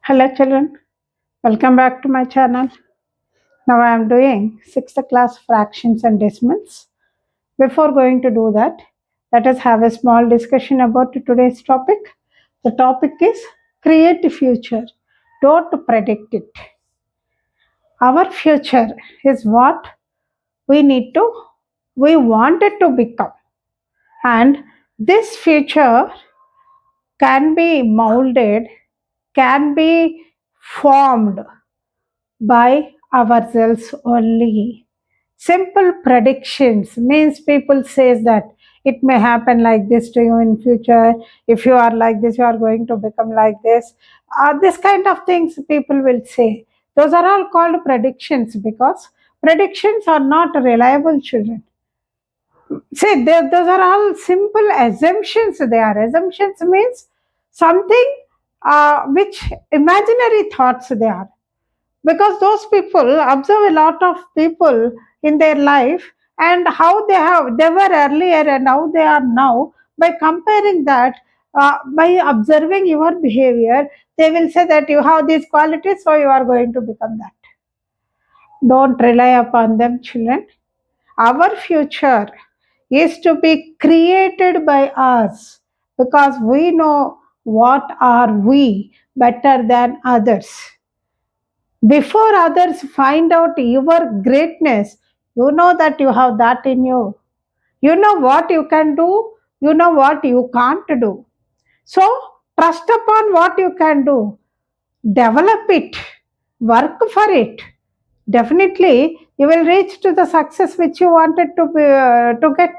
Hello children, welcome back to my channel. Now I am doing 6th class fractions and decimals. Before going to do that, let us have a small discussion about today's topic. The topic is create a future, don't predict it. Our future is what we need to, we want it to become. And this future can be molded, can be formed by ourselves only. Simple predictions means people says that it may happen like this to you in future. If you are like this, you are going to become like this. This kind of things people will say. Those are all called predictions because predictions are not reliable, children. See, those are all simple assumptions. They are assumptions means something which imaginary thoughts they are, because those people observe a lot of people in their life and how they were earlier and how they are now. By comparing that, by observing your behavior, they will say that you have these qualities, so you are going to become that. Don't rely upon them, children. Our future is to be created by us, because we know what are we better than others. Before others find out your greatness, you know that you have that in you. You know what you can do, you know what you can't do. So, trust upon what you can do, develop it, work for it. Definitely, you will reach to the success which you wanted to get.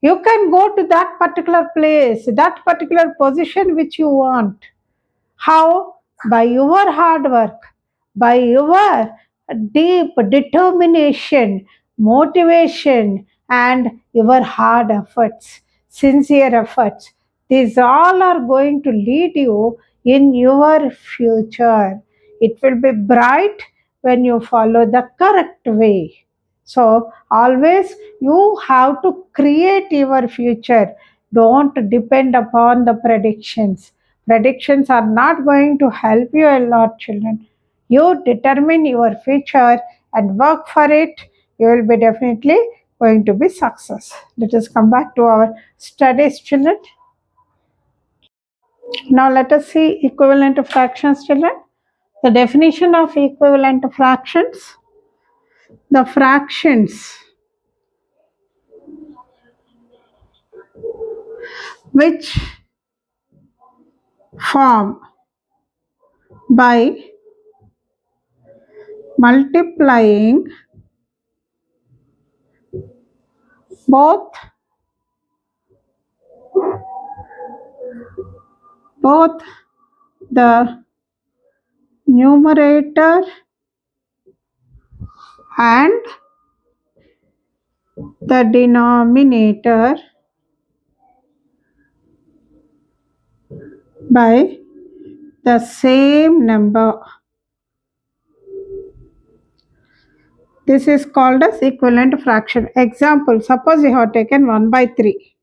You can go to that particular place, that particular position which you want. How? By your hard work, by your deep determination, motivation, and your hard efforts, sincere efforts. These all are going to lead you in your future. It will be bright when you follow the correct way. So, always you have to create your future. Don't depend upon the predictions. Predictions are not going to help you a lot, children. You determine your future and work for it, you will be definitely going to be success. Let us come back to our studies, children. Now let us see equivalent fractions, children. The definition of equivalent fractions. The fractions which form by multiplying both both the numerator and the denominator by the same number. This is called as equivalent fraction. Example, suppose you have taken 1 by 3.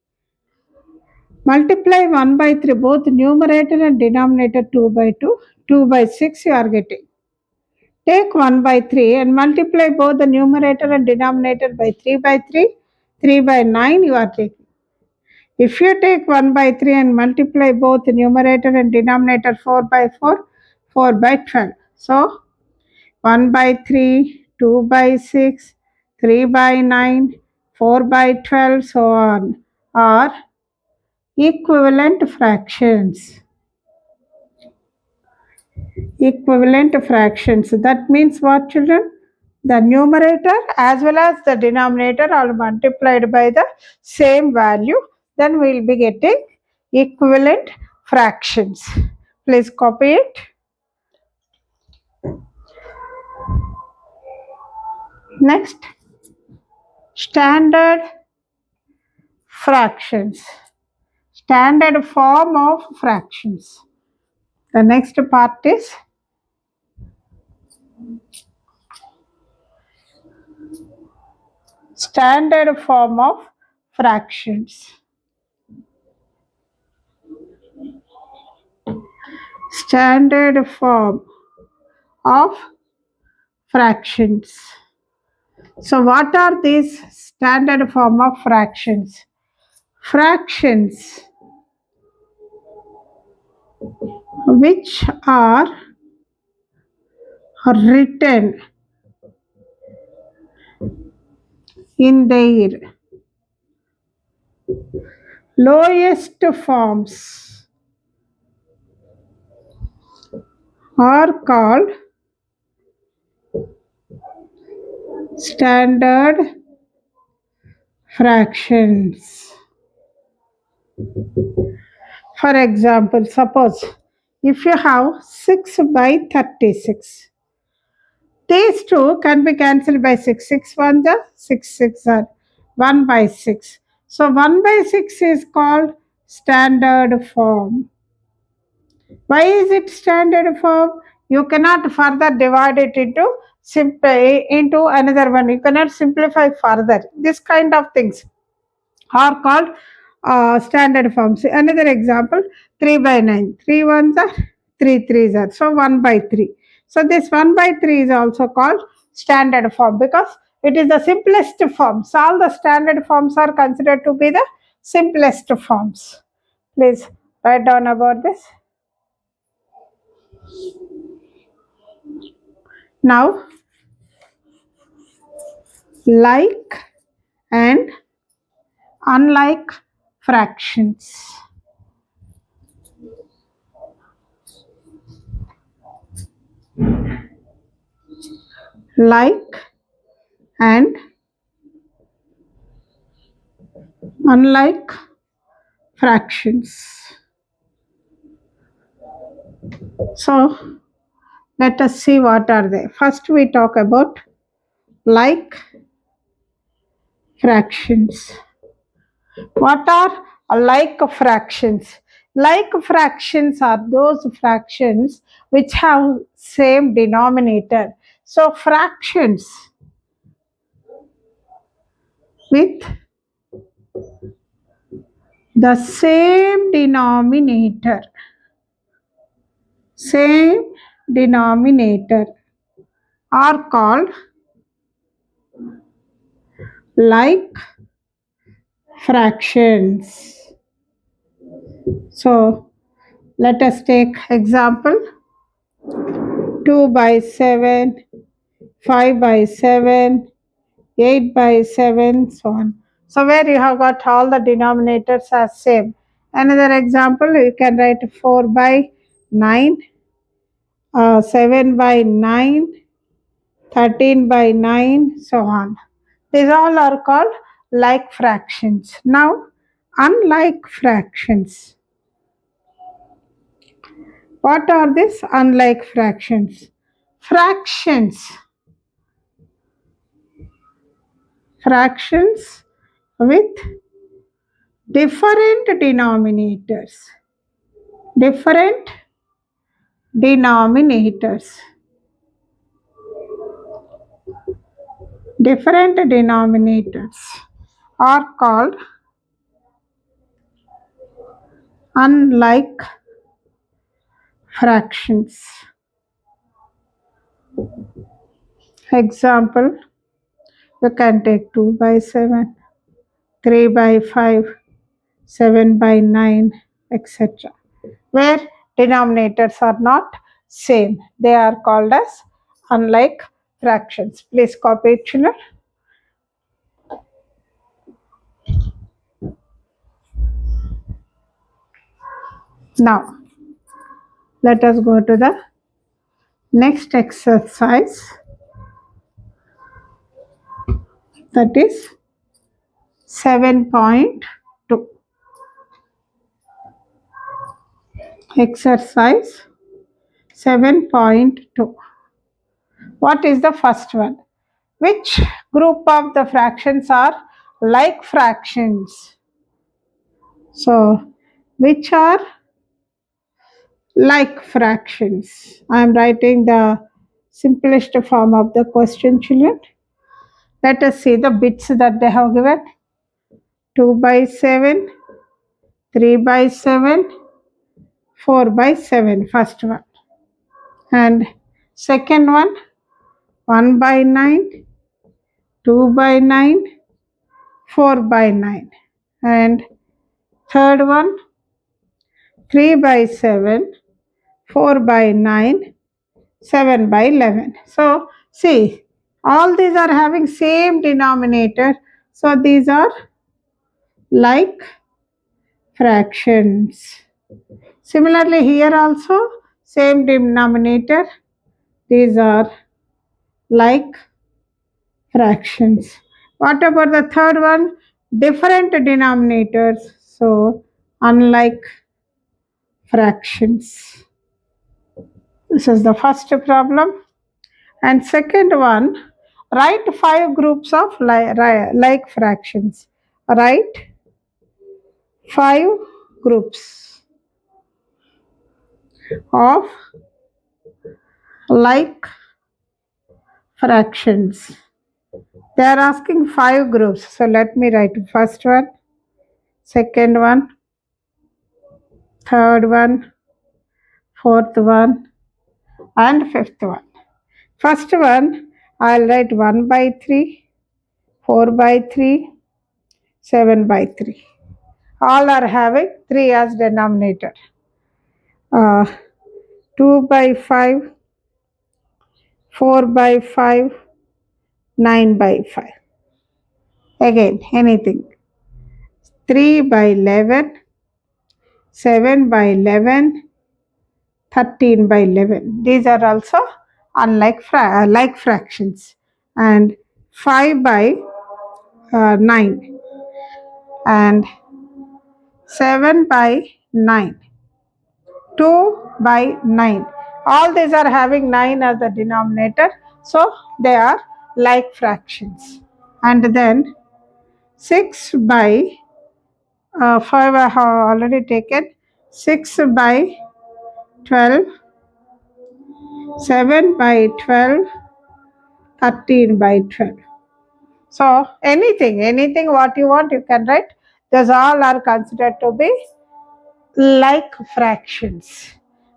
Multiply 1 by 3, both numerator and denominator 2 by 2. 2 by 6 you are getting. Take 1 by 3 and multiply both the numerator and denominator by 3 by 3. 3 by 9 you are taking. If you take 1 by 3 and multiply both the numerator and denominator 4 by 4, 4 by 12. So, 1 by 3, 2 by 6, 3 by 9, 4 by 12, so on, are equivalent fractions. Equivalent fractions. That means what, children? The numerator as well as the denominator are multiplied by the same value. Then we will be getting equivalent fractions. Please copy it. Next, standard fractions. Standard form of fractions. The next part is standard form of fractions. Standard form of fractions. So what are these standard form of fractions? Fractions which are written in their lowest forms are called standard fractions. For example, suppose if you have 6 by 36, these two can be cancelled by 6. 6 1 the 6 6 are 1 by 6. So 1 by 6 is called standard form. Why is it standard form? You cannot further divide it into another one. You cannot simplify further. This kind of things are called standard forms. Another example, 3 by 9. 3 ones are 3 threes are. So 1 by 3. So this 1 by 3 is also called standard form because it is the simplest form. So all the standard forms are considered to be the simplest forms. Please write down about this. Now, like and unlike fractions. Like and unlike fractions. So, let us see what are they. First, we talk about like fractions. What are like fractions? Like fractions are those fractions which have same denominator. So, fractions with the same denominator are called like fractions. So let us take example 2 by 7, 5 by 7, 8 by 7, so on. So where you have got all the denominators are same. Another example, you can write 4 by 9, 7 by 9, 13 by 9, so on. These all are called like fractions. Now, unlike fractions. What are these unlike fractions? Fractions with different denominators. Different denominators. Different denominators are called unlike fractions. Example, you can take 2 by 7, 3 by 5, 7 by 9, etc. Where denominators are not same, they are called as unlike fractions. Please copy it, children. Now, let us go to the next exercise, that is 7.2. Exercise 7.2. What is the first one? Which group of the fractions are like fractions? So, which are like fractions? I am writing the simplest form of the question, children. Let us see the bits that they have given. 2 by 7, 3 by 7, 4 by 7, first one. And second one, 1 by 9, 2 by 9, 4 by 9. And third one, 3 by 7, 4 by 9, 7 by 11. So see, all these are having same denominator. So these are like fractions. Similarly here also same denominator. These are like fractions. What about the third one? Different denominators. So unlike fractions. This is the first problem. And second one, write 5 groups of like fractions. Write 5 groups of like fractions. They are asking 5 groups. So let me write first one, second one, third one, fourth one, and fifth one. First one, I'll write 1 by 3, 4 by 3, 7 by 3. All are having 3 as denominator. 2 by 5, 4 by 5, 9 by 5. Again, anything. 3 by 11, 7 by 11, 13 by 11. These are also unlike like fractions. And 5 by 9 and 7 by 9, 2 by 9. All these are having 9 as the denominator. So they are like fractions. And then 6 by 5 I have already taken. 6 by 12, 7 by 12, 13 by 12. So anything what you want you can write. Those all are considered to be like fractions.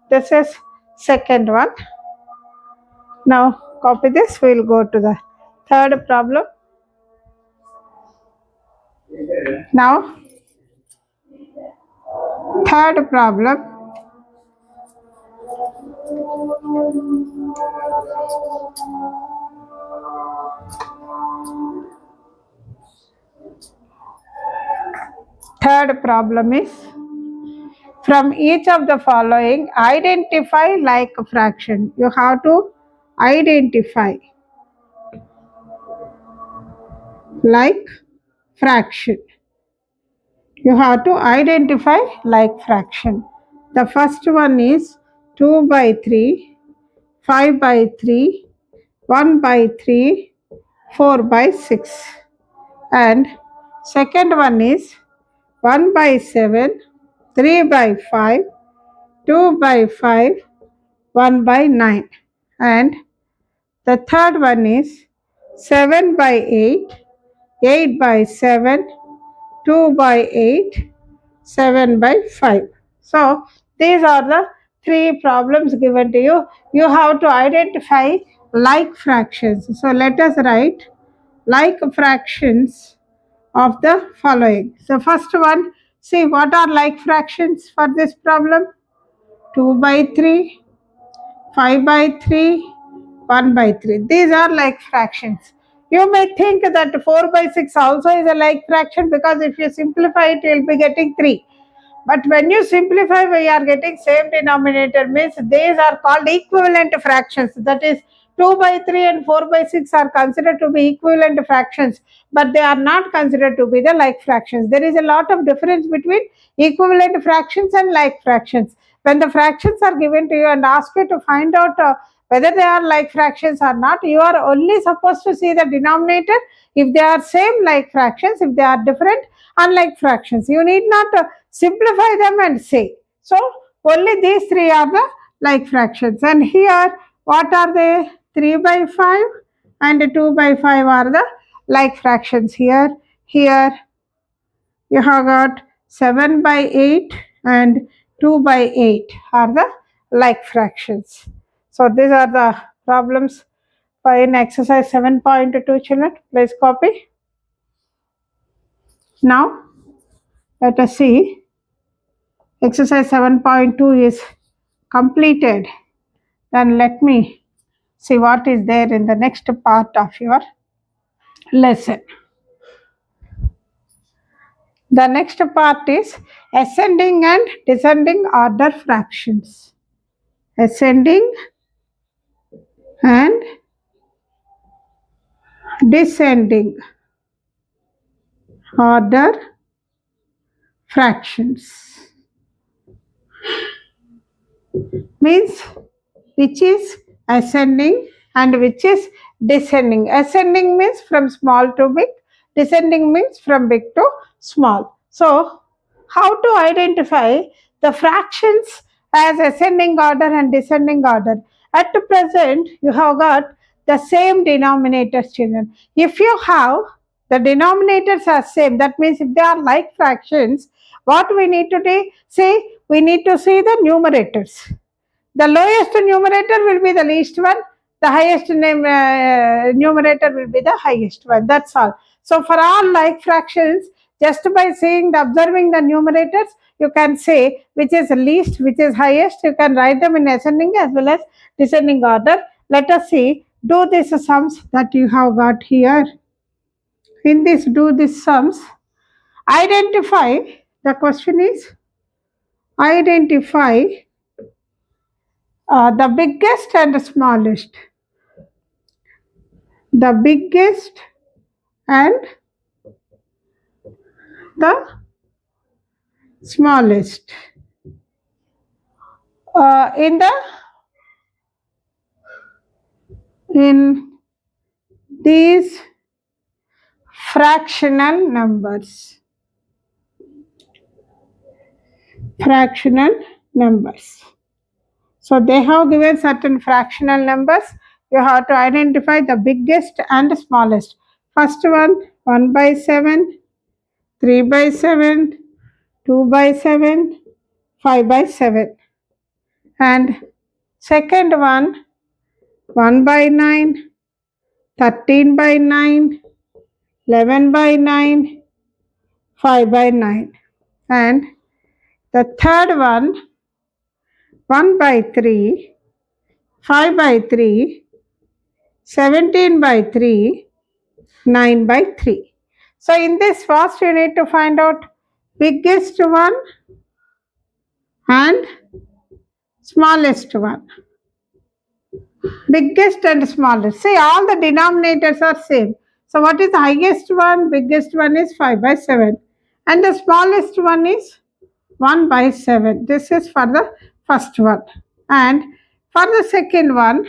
This is second one. Now copy this. We will go to the third problem. Now third problem. Third problem is, from each of the following, identify like fraction. You have to identify like fraction. You have to identify like fraction. The first one is 2 by 3, 5 by 3, 1 by 3, 4 by 6. And second one is 1 by 7, 3 by 5, 2 by 5, 1 by 9. And the third one is 7 by 8, 8 by 7, 2 by 8, 7 by 5. So these are the 3 problems given to you. You have to identify like fractions. So let us write like fractions of the following. So first one, see what are like fractions for this problem? 2 by 3, 5 by 3, 1 by 3. These are like fractions. You may think that 4 by 6 also is a like fraction, because if you simplify it, you will be getting 3. But when you simplify, we are getting same denominator, means these are called equivalent fractions. That is 2 by 3 and 4 by 6 are considered to be equivalent fractions, but they are not considered to be the like fractions. There is a lot of difference between equivalent fractions and like fractions. When the fractions are given to you and ask you to find out whether they are like fractions or not, you are only supposed to see the denominator. If they are same like fractions, if they are different unlike fractions, you need not simplify them and say. So only these 3 are the like fractions. And here what are they? 3 by 5 and 2 by 5 are the like fractions. Here you have got 7 by 8 and 2 by 8 are the like fractions. So these are the problems in exercise 7.2, children. Please copy. Now let us see. Exercise 7.2 is completed. Then let me see what is there in the next part of your lesson. The next part is ascending and descending order fractions. Ascending and descending order fractions. Means which is ascending and which is descending. Ascending means from small to big, descending means from big to small. So, how to identify the fractions as ascending order and descending order? At present, you have got the same denominators, children. If you have the denominators are same, that means if they are like fractions, what we need to do? See, we need to see the numerators. The lowest numerator will be the least one. The highest numerator will be the highest one. That's all. So for all like fractions, just by seeing observing the numerators, you can say which is least, which is highest. You can write them in ascending as well as descending order. Let us see. Do these sums that you have got here. In this, do these sums. Identify. The question is identify the biggest and the smallest. The biggest and the smallest. In these fractional numbers. Fractional numbers. So they have given certain fractional numbers. You have to identify the biggest and the smallest. First one, 1 by 7, 3 by 7, 2 by 7, 5 by 7. And second one, 1 by 9, 13 by 9, 11 by 9, 5 by 9. And the third one, 1 by 3, 5 by 3, 17 by 3, 9 by 3. So in this first you need to find out biggest one and smallest one. Biggest and smallest. See, all the denominators are same. So what is the highest one? Biggest one is 5 by 7. And the smallest one is 1 by 7. This is for the first one. And for the second one,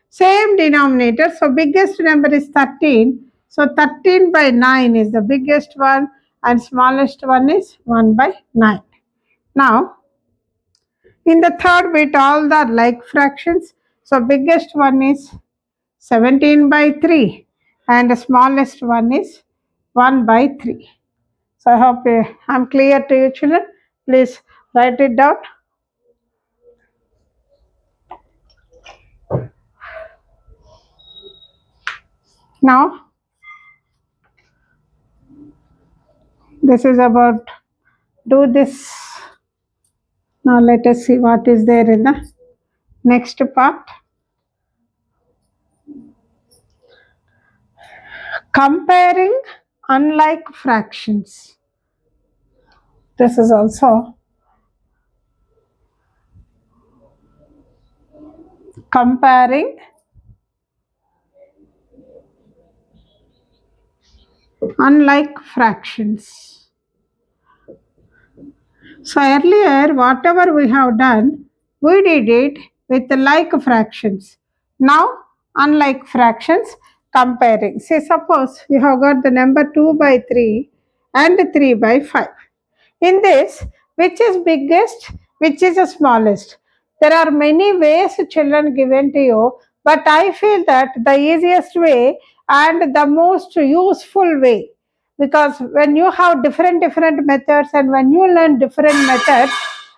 same denominator. So biggest number is 13. So 13 by 9 is the biggest one and smallest one is 1 by 9. Now, in the third bit, all the like fractions. So biggest one is 17 by 3 and the smallest one is 1 by 3. So I hope I'm clear to you, children. Please write it down. Now, this is about do this. Now let us see what is there in the next part. Comparing unlike fractions. This is also comparing unlike fractions. So earlier, whatever we have done, we did it with the like fractions. Now, unlike fractions, comparing. Say, suppose you have got the number 2 by 3 and 3 by 5. In this, which is biggest, which is the smallest? There are many ways, children, given to you, but I feel that the easiest way and the most useful way, because when you have different methods and when you learn different methods,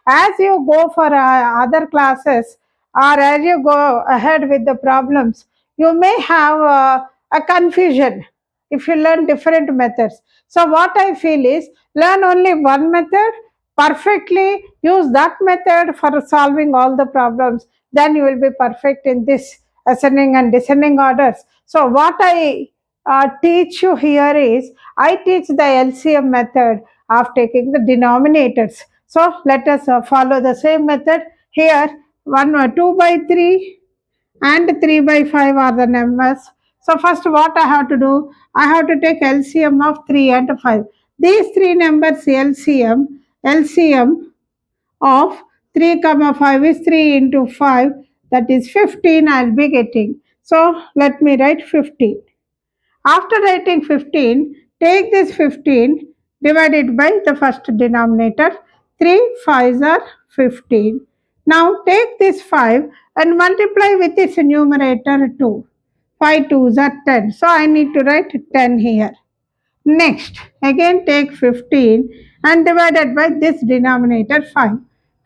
as you go for other classes or as you go ahead with the problems, you may have a confusion if you learn different methods. So what I feel is, learn only one method perfectly, use that method for solving all the problems, then you will be perfect in this ascending and descending orders. So what I teach you here is, I teach the LCM method of taking the denominators. So let us follow the same method here. 2 by 3 and 3 by 5 are the numbers. So first what I have to do, I have to take LCM of 3 and 5. These three numbers LCM of 3 comma 5 is 3 into 5, that is 15 I'll be getting. So let me write 15. After writing 15, take this 15 divided by the first denominator. 3 5s are 15. Now take this 5 and multiply with its numerator 2. 5 2s are 10. So I need to write 10 here. Next, again take 15 and divided by this denominator 5.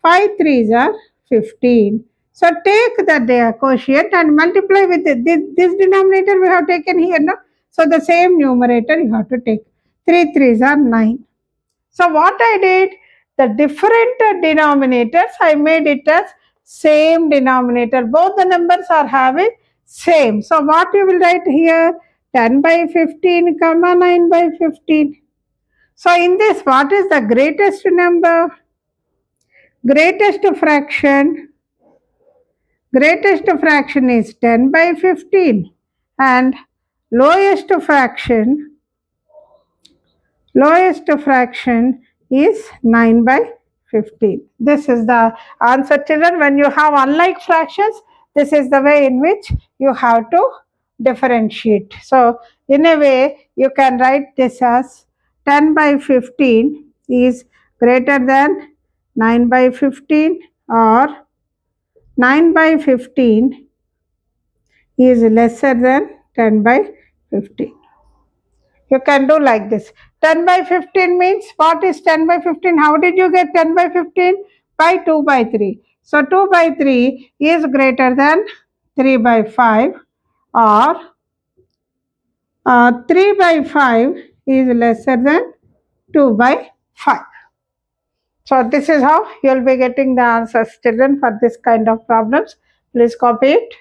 5 3s are 15. So take the quotient and multiply with this denominator we have taken here. No? So the same numerator you have to take. 3 3s are 9. So what I did, the different denominators, I made it as same denominator. Both the numbers are having same. So what you will write here? 10 by 15 comma 9 by 15. So in this, what is the greatest number? Greatest fraction is 10 by 15 and lowest fraction is 9 by 15. This is the answer, children. When you have unlike fractions, this is the way in which you have to differentiate. So in a way, you can write this as 10 by 15 is greater than 9 by 15, or 9 by 15 is lesser than 10 by 15. You can do like this. 10 by 15 means, what is 10 by 15? How did you get 10 by 15? By 2 by 3. So 2 by 3 is greater than 3 by 5, or 3 by 5 is lesser than 2 by 5. So this is how you will be getting the answers, children, for this kind of problems. Please copy it.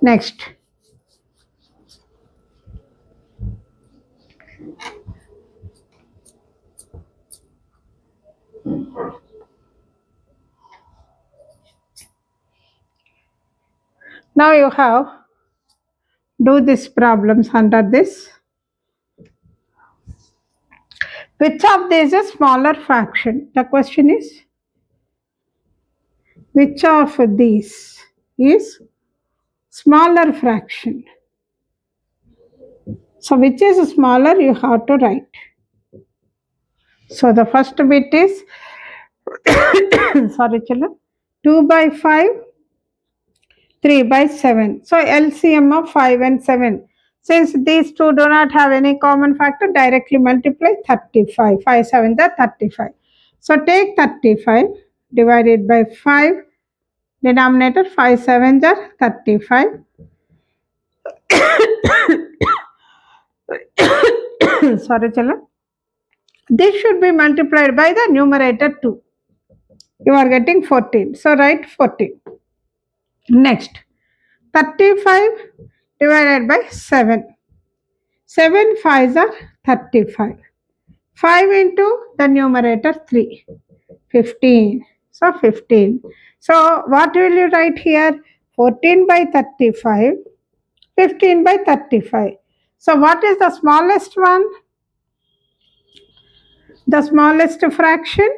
Next. Now you have do these problems under this. Which of these is smaller fraction? The question is, which of these is smaller fraction? So which is smaller, you have to write. So the first bit is sorry children, 2 by 5, 3 by 7. So LCM of 5 and 7. Since these two do not have any common factor, directly multiply 35. 5 7 are 35. So take 35 divided by 5. Denominator 5 7 are 35. Sorry children. This should be multiplied by the numerator 2. You are getting 14. So write 14. Next, 35 divided by 7. 7 5s are 35. 5 into the numerator 3. 15. So 15. So what will you write here? 14 by 35. 15 by 35. So what is the smallest one? The smallest fraction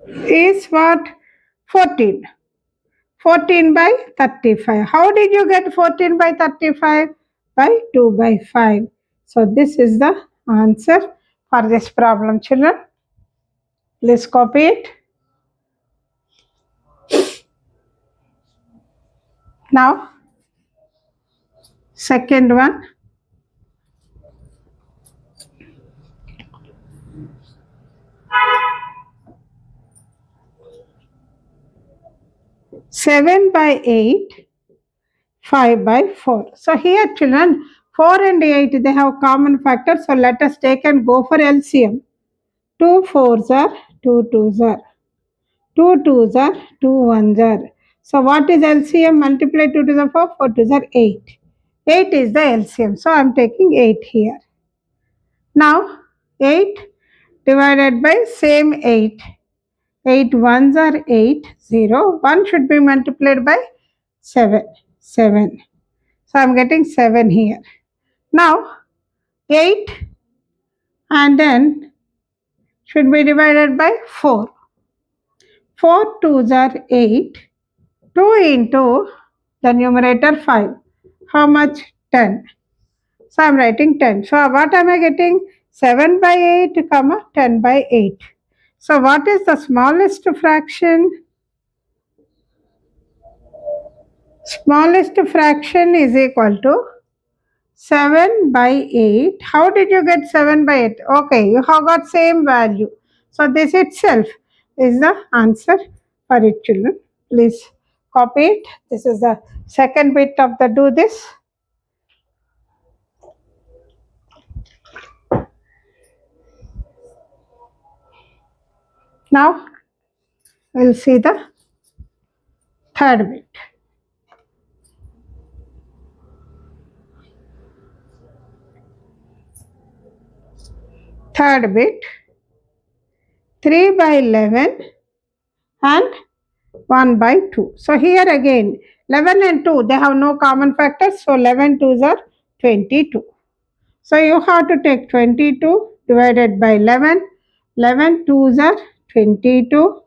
is what? 14. 14 by 35. How did you get 14 by 35? By 2 by 5. So this is the answer for this problem, children. Please copy it. Now, second one. 7 by 8, 5 by 4. So here children, 4 and 8 they have common factor. So let us take and go for LCM. 2 4s are 2 2s are 2 2s are 2 1s are. So what is LCM? Multiply 2 to the 4, 4 2s are 8. 8 is the LCM. So I am taking 8 here. Now 8 divided by same 8. 8 ones are 8, 0. 1 should be multiplied by 7. 7. So I am getting 7 here. Now 8 and then should be divided by 4. 4 2s are 8. 2 into the numerator 5. How much? 10. So I am writing 10. So what am I getting? 7 by 8, comma 10 by 8. So what is the smallest fraction? Smallest fraction is equal to 7 by 8. How did you get 7 by 8? Okay, you have got same value. So this itself is the answer for it, children. Please copy it. This is the second bit of the do this. Now we'll see the third bit. Third bit, 3 by 11 and 1 by 2. So here again 11 and 2 they have no common factors. So 11 2s are 22. So you have to take 22 divided by 11. 11 2s are 22.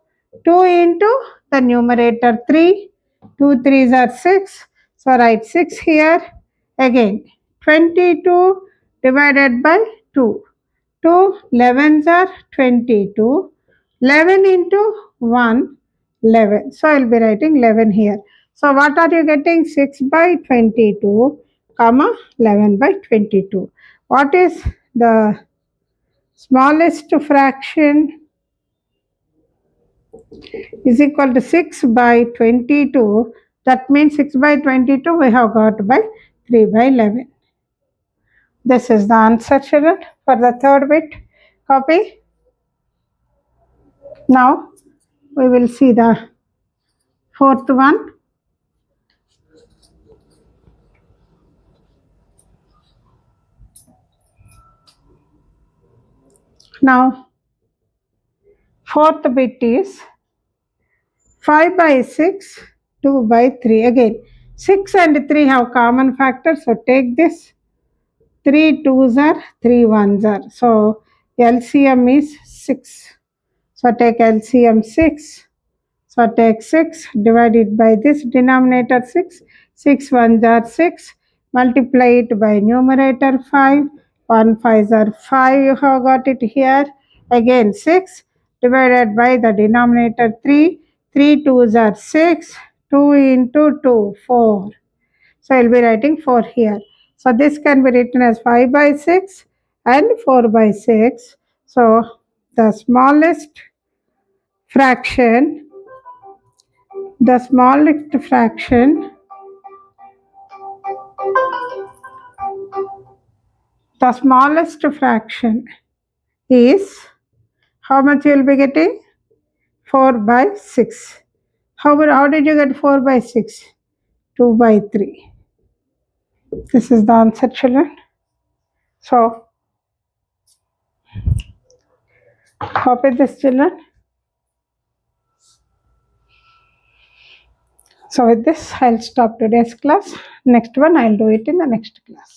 2 into the numerator 3. 2 3s are 6. So write 6 here. Again 22 divided by 2. 2 11s are 22. 11 into 1, 11. So I will be writing 11 here. So what are you getting? 6 by 22, comma 11 by 22. What is the smallest fraction? Is equal to 6 by 22. That means 6 by 22 we have got by 3 by 11. This is the answer, children, for the third bit. Copy. Now we will see the fourth one. Now fourth bit is 5 by 6, 2 by 3. Again 6 and 3 have common factor. So take this. 3 2s are 3 1s are. So LCM is 6. So take LCM 6. So take 6, divide it by this denominator 6. 6 1s are 6. Multiply it by numerator 5. 1 5s are 5. You have got it here. Again 6 divided by the denominator 3. 3 2s are 6. 2 into 2, 4. So I will be writing 4 here. So this can be written as 5 by 6 and 4 by 6. So the smallest fraction, the smallest fraction, the smallest fraction is how much you will be getting? 4 by 6. How did you get 4 by 6? 2 by 3. This is the answer, children. So copy this, children. So with this, I'll stop today's class. Next one, I'll do it in the next class.